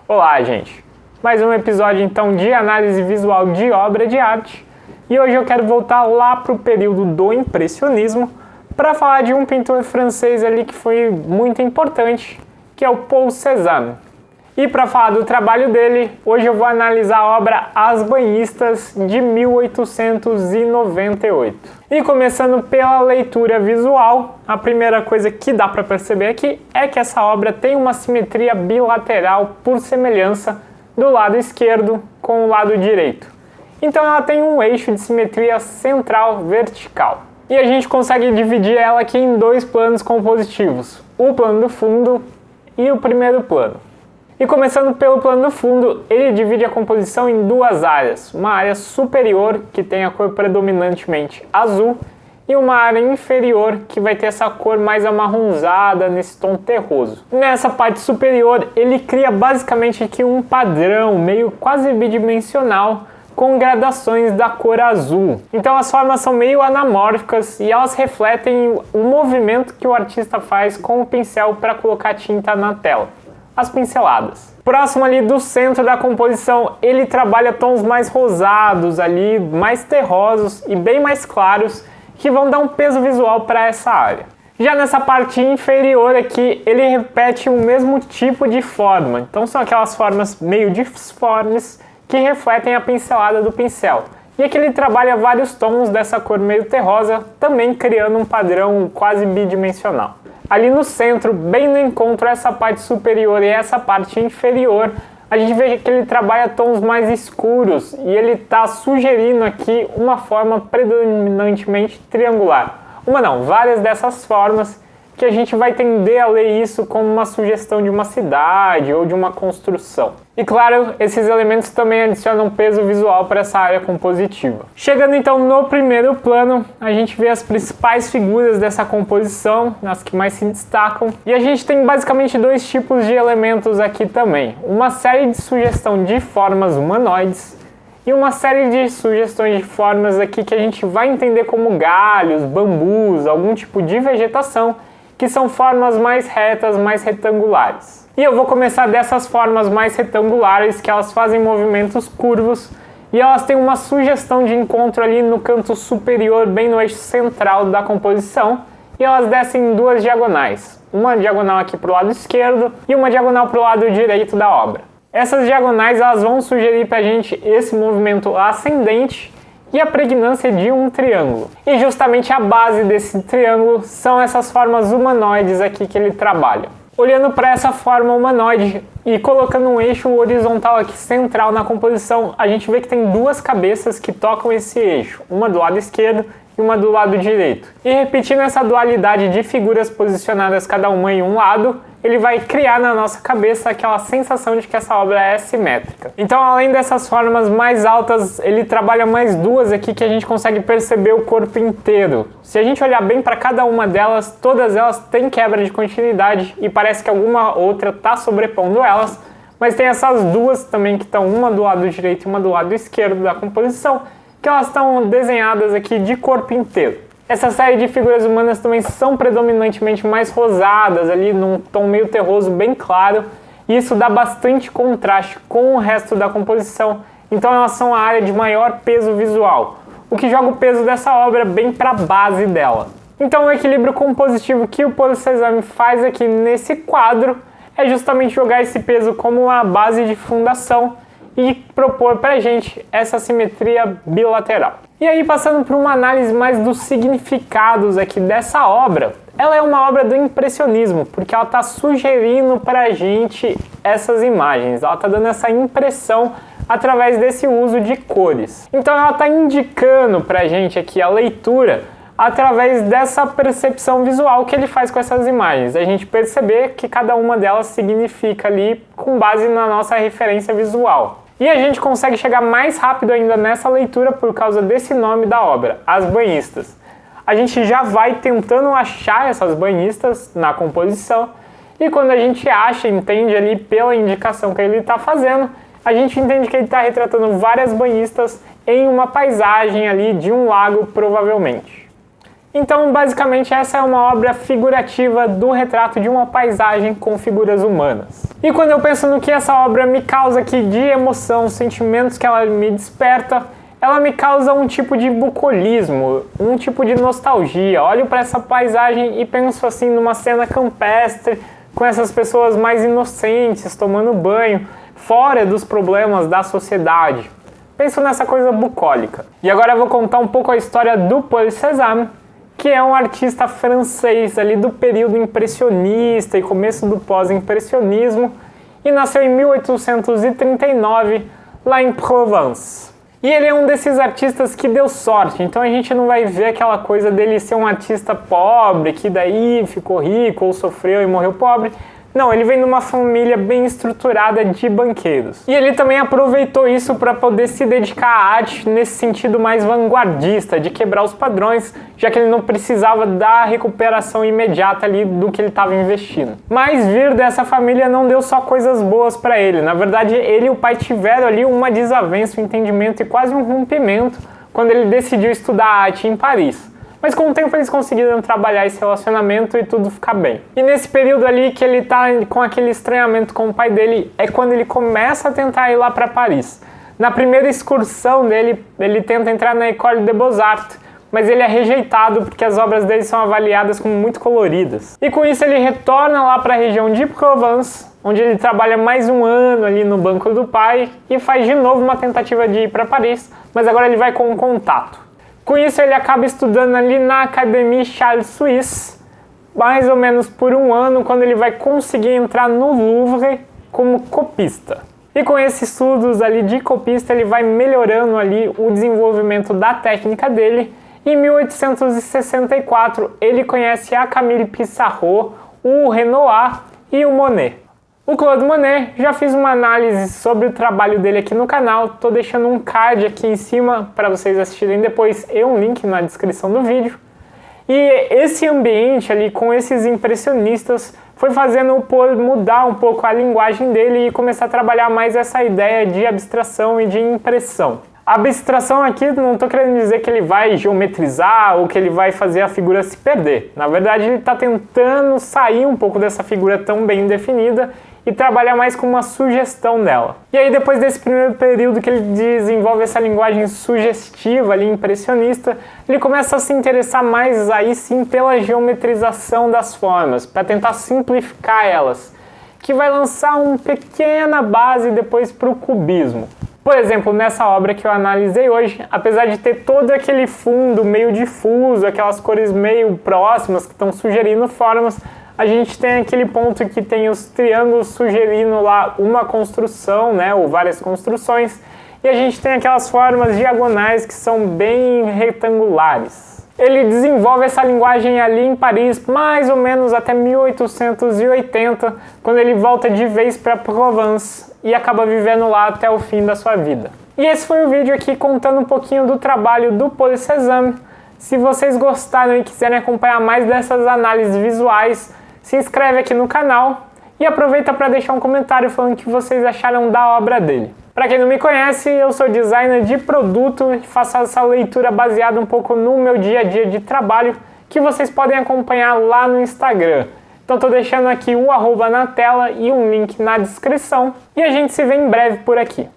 Olá, gente! Mais um episódio então de análise visual de obra de arte e hoje eu quero voltar lá para o período do impressionismo para falar de um pintor francês ali que foi muito importante, que é o Paul Cézanne. E para falar do trabalho dele, hoje eu vou analisar a obra As Banhistas de 1898. E começando pela leitura visual, a primeira coisa que dá para perceber aqui é que essa obra tem uma simetria bilateral por semelhança do lado esquerdo com o lado direito. Então ela tem um eixo de simetria central vertical. E a gente consegue dividir ela aqui em dois planos compositivos, o plano do fundo e o primeiro plano. E começando pelo plano do fundo, ele divide a composição em duas áreas. Uma área superior, que tem a cor predominantemente azul, e uma área inferior, que vai ter essa cor mais amarronzada, nesse tom terroso. Nessa parte superior, ele cria basicamente aqui um padrão, meio quase bidimensional, com gradações da cor azul. Então as formas são meio anamórficas e elas refletem o movimento que o artista faz com o pincel para colocar tinta na tela. As pinceladas. Próximo ali do centro da composição, ele trabalha tons mais rosados ali, mais terrosos e bem mais claros, que vão dar um peso visual para essa área. Já nessa parte inferior aqui, ele repete o mesmo tipo de forma. Então são aquelas formas meio disformes que refletem a pincelada do pincel. E aqui ele trabalha vários tons dessa cor meio terrosa, também criando um padrão quase bidimensional. Ali no centro, bem no encontro essa parte superior e essa parte inferior, a gente vê que ele trabalha tons mais escuros e ele está sugerindo aqui uma forma predominantemente triangular. Várias dessas formas que a gente vai tender a ler isso como uma sugestão de uma cidade ou de uma construção. E claro, esses elementos também adicionam peso visual para essa área compositiva. Chegando então no primeiro plano, a gente vê as principais figuras dessa composição, as que mais se destacam. E a gente tem basicamente dois tipos de elementos aqui também. Uma série de sugestão de formas humanoides e uma série de sugestões de formas aqui que a gente vai entender como galhos, bambus, algum tipo de vegetação, que são formas mais retas, mais retangulares. E eu vou começar dessas formas mais retangulares, que elas fazem movimentos curvos, e elas têm uma sugestão de encontro ali no canto superior, bem no eixo central da composição, e elas descem em duas diagonais. Uma diagonal aqui para o lado esquerdo, e uma diagonal para o lado direito da obra. Essas diagonais elas vão sugerir para a gente esse movimento ascendente, e a pregnância de um triângulo. E justamente a base desse triângulo são essas formas humanoides aqui que ele trabalha. Olhando para essa forma humanoide e colocando um eixo horizontal aqui central na composição, a gente vê que tem duas cabeças que tocam esse eixo, uma do lado esquerdo e uma do lado direito. E repetindo essa dualidade de figuras posicionadas cada uma em um lado, ele vai criar na nossa cabeça aquela sensação de que essa obra é simétrica. Então, além dessas formas mais altas, ele trabalha mais duas aqui que a gente consegue perceber o corpo inteiro. Se a gente olhar bem para cada uma delas, todas elas têm quebra de continuidade e parece que alguma outra está sobrepondo elas, mas tem essas duas também que estão uma do lado direito e uma do lado esquerdo da composição, que elas estão desenhadas aqui de corpo inteiro. Essa série de figuras humanas também são predominantemente mais rosadas, ali num tom meio terroso bem claro, e isso dá bastante contraste com o resto da composição, então elas são a área de maior peso visual, o que joga o peso dessa obra bem para a base dela. Então o equilíbrio compositivo que o Paul Cézanne faz aqui nesse quadro é justamente jogar esse peso como uma base de fundação e propor pra gente essa simetria bilateral. E aí, passando por uma análise mais dos significados aqui dessa obra, ela é uma obra do impressionismo, porque ela está sugerindo pra gente essas imagens, ela está dando essa impressão através desse uso de cores. Então ela está indicando pra gente aqui a leitura através dessa percepção visual que ele faz com essas imagens. A gente perceber que cada uma delas significa ali com base na nossa referência visual. E a gente consegue chegar mais rápido ainda nessa leitura por causa desse nome da obra, As Banhistas. A gente já vai tentando achar essas banhistas na composição, e quando a gente acha, entende ali pela indicação que ele está fazendo, a gente entende que ele está retratando várias banhistas em uma paisagem ali de um lago, provavelmente. Então, basicamente, essa é uma obra figurativa do retrato de uma paisagem com figuras humanas. E quando eu penso no que essa obra me causa aqui de emoção, sentimentos que ela me desperta, ela me causa um tipo de bucolismo, um tipo de nostalgia. Olho para essa paisagem e penso assim numa cena campestre, com essas pessoas mais inocentes, tomando banho, fora dos problemas da sociedade. Penso nessa coisa bucólica. E agora eu vou contar um pouco a história do Paul Cézanne, que é um artista francês ali do período impressionista e começo do pós-impressionismo, e nasceu em 1839 lá em Provence. E ele é um desses artistas que deu sorte, então a gente não vai ver aquela coisa dele ser um artista pobre, que daí ficou rico ou sofreu e morreu pobre. Não, ele vem de uma família bem estruturada de banqueiros. E ele também aproveitou isso para poder se dedicar à arte nesse sentido mais vanguardista, de quebrar os padrões, já que ele não precisava da recuperação imediata ali do que ele estava investindo. Mas vir dessa família não deu só coisas boas para ele. Na verdade, ele e o pai tiveram ali uma desavença, um entendimento e quase um rompimento quando ele decidiu estudar arte em Paris. Mas com o tempo eles conseguiram trabalhar esse relacionamento e tudo ficar bem. E nesse período ali que ele tá com aquele estranhamento com o pai dele, é quando ele começa a tentar ir lá para Paris. Na primeira excursão dele, ele tenta entrar na École des Beaux-Arts, mas ele é rejeitado porque as obras dele são avaliadas como muito coloridas. E com isso ele retorna lá para a região de Provence, onde ele trabalha mais um ano ali no banco do pai e faz de novo uma tentativa de ir para Paris, mas agora ele vai com um contato. Com isso, ele acaba estudando ali na Académie Charles Suisse, mais ou menos por um ano, quando ele vai conseguir entrar no Louvre como copista. E com esses estudos ali de copista, ele vai melhorando ali o desenvolvimento da técnica dele. Em 1864, ele conhece a Camille Pissarro, o Renoir e o Monet. O Claude Monet, já fiz uma análise sobre o trabalho dele aqui no canal, tô deixando um card aqui em cima para vocês assistirem depois e um link na descrição do vídeo. E esse ambiente ali com esses impressionistas foi fazendo o Paul mudar um pouco a linguagem dele e começar a trabalhar mais essa ideia de abstração e de impressão. A abstração aqui não estou querendo dizer que ele vai geometrizar ou que ele vai fazer a figura se perder. Na verdade, ele está tentando sair um pouco dessa figura tão bem definida e trabalhar mais com uma sugestão dela. E aí depois desse primeiro período que ele desenvolve essa linguagem sugestiva ali, impressionista, ele começa a se interessar mais aí sim pela geometrização das formas, para tentar simplificar elas, que vai lançar uma pequena base depois para o cubismo. Por exemplo, nessa obra que eu analisei hoje, apesar de ter todo aquele fundo meio difuso, aquelas cores meio próximas que estão sugerindo formas, a gente tem aquele ponto que tem os triângulos sugerindo lá uma construção, né, ou várias construções, e a gente tem aquelas formas diagonais que são bem retangulares. Ele desenvolve essa linguagem ali em Paris mais ou menos até 1880, quando ele volta de vez para Provence e acaba vivendo lá até o fim da sua vida. E esse foi o vídeo aqui contando um pouquinho do trabalho do Paul Cézanne. Se vocês gostaram e quiserem acompanhar mais dessas análises visuais, se inscreve aqui no canal e aproveita para deixar um comentário falando o que vocês acharam da obra dele. Para quem não me conhece, eu sou designer de produto e faço essa leitura baseada um pouco no meu dia a dia de trabalho, que vocês podem acompanhar lá no Instagram. Então estou deixando aqui o @ na tela e um link na descrição e a gente se vê em breve por aqui.